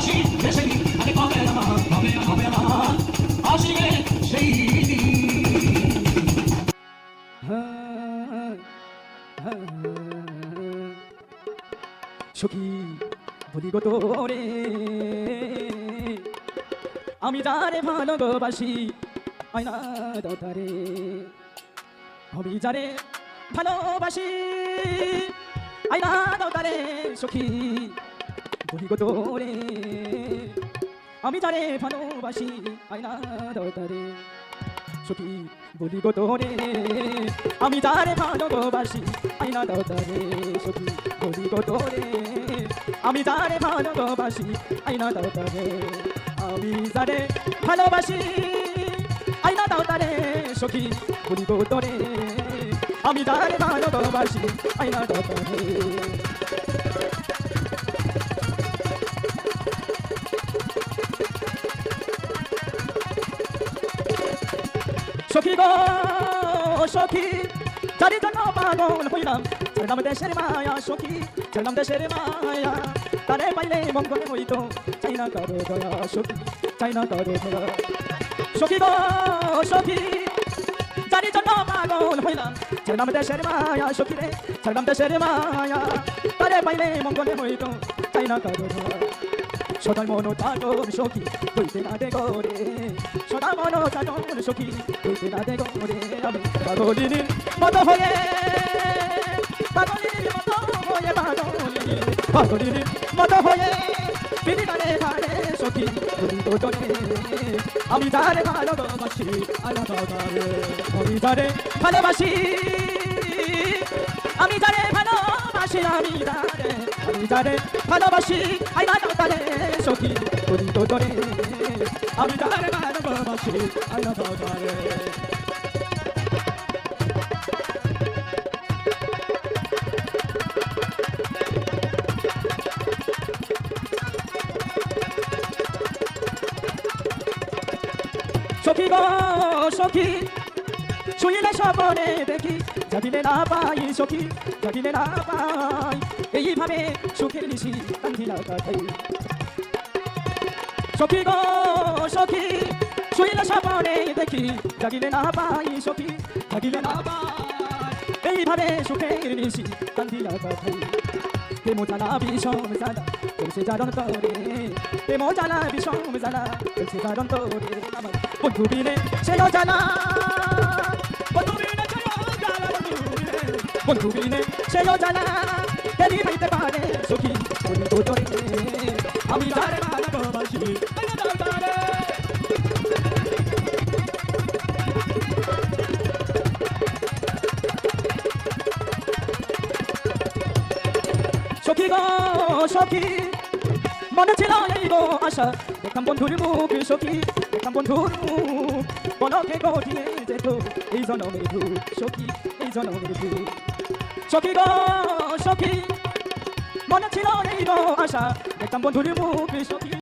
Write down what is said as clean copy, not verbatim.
ভালোবাসি দেশে আরে কবে আমার হবে আমার আশিকের সেই সখী বলি গো তোরে আমি যারে ভালোবাসি আয়না দাতারে আমি যারে ভালোবাসি আয়না দাতারে সখী বলি গো তোরে আমি যারে ভালোবাসি আয়না দাতারে সখী বলি গো তোরে আমি যারে ভালোবাসি আয়না দাতারে সখী বলি গো তোরে আমি যারে ভালোবাসি আয়না দাতারে আমি যারে ভালোবাসি আয়না দাতারে সখী বলি গো তোরে আমি যারে ভালোবাসি আয়না দাতারে সখী গো সখী যারি জন্য পাগল হইলাম ছাড়লাম দেশের মায়া সখী ছাড়লাম দেশের মায়া তারে পাইলে মঙ্গল হইতো চাই না কারো দয়া সখী চাই না কারো দয়া সখী গো সখী যারি জন্য পাগল হইলাম ছাড়লাম দেশের মায়া সখী রে ছাড়লাম দেশের মায়া তারে পাইলে মঙ্গল হইতো চাই না কারো দয়া সদাই মন চাটন সখী হইতে না দে গরে সদা মন চাটন সখী হইতে না দে গরে আমি পাগলিনীর মতো হয়ে পাগলিনীর মতো হয়ে পাগলিনীর মতো হয়ে পিড়িবারে ভারে সখী তুমি তো জনে আমি যারে ভালোবাসি আলাদা আমি যারে ভালোবাসি আমি যারে ভালোবাসি আমি যারে ভালোবাসি আইনা দাতারে সখী তুমি তো জনে আমি যারে ভালোবাসি আইনা দাতারে সখী গো সখী শুইলে স্বপনে দেখি জাগিলে না পাই সখী জাগিলে না পাই এইভাবে সুখের নিশি কান্দিলা কাটাই সখী গো সখী শুইলে স্বপনে দেখি জাগিলে না পাই সখী জাগিলে না পাই এইভাবে সুখের নিশি কান্দিলা কাটাই প্রেম জ্বালা বিষম জ্বালা চলছে জারণ করে প্রেম জ্বালা বিষম জ্বালা চলছে জারণ করে আমার বন্ধু বিনে সেও জ্বালা বন্ধু বিনে সেও জ্বালা দেরি হইতে পারে সখী বলি গো তোরে আমি যারে ভালোবাসি সখী গো সখী মনে ছিল এই গো আশা দেখলাম বন্ধুর মুখ সখী দেখলাম বন্ধুর মুখ বলকে গঠিয়ে যেত এই জনমের ভূ সখী এই জনমের ভূ সখী গো সখী মনে ছিল এই গো আশা দেখলাম বন্ধুর মুখ সখী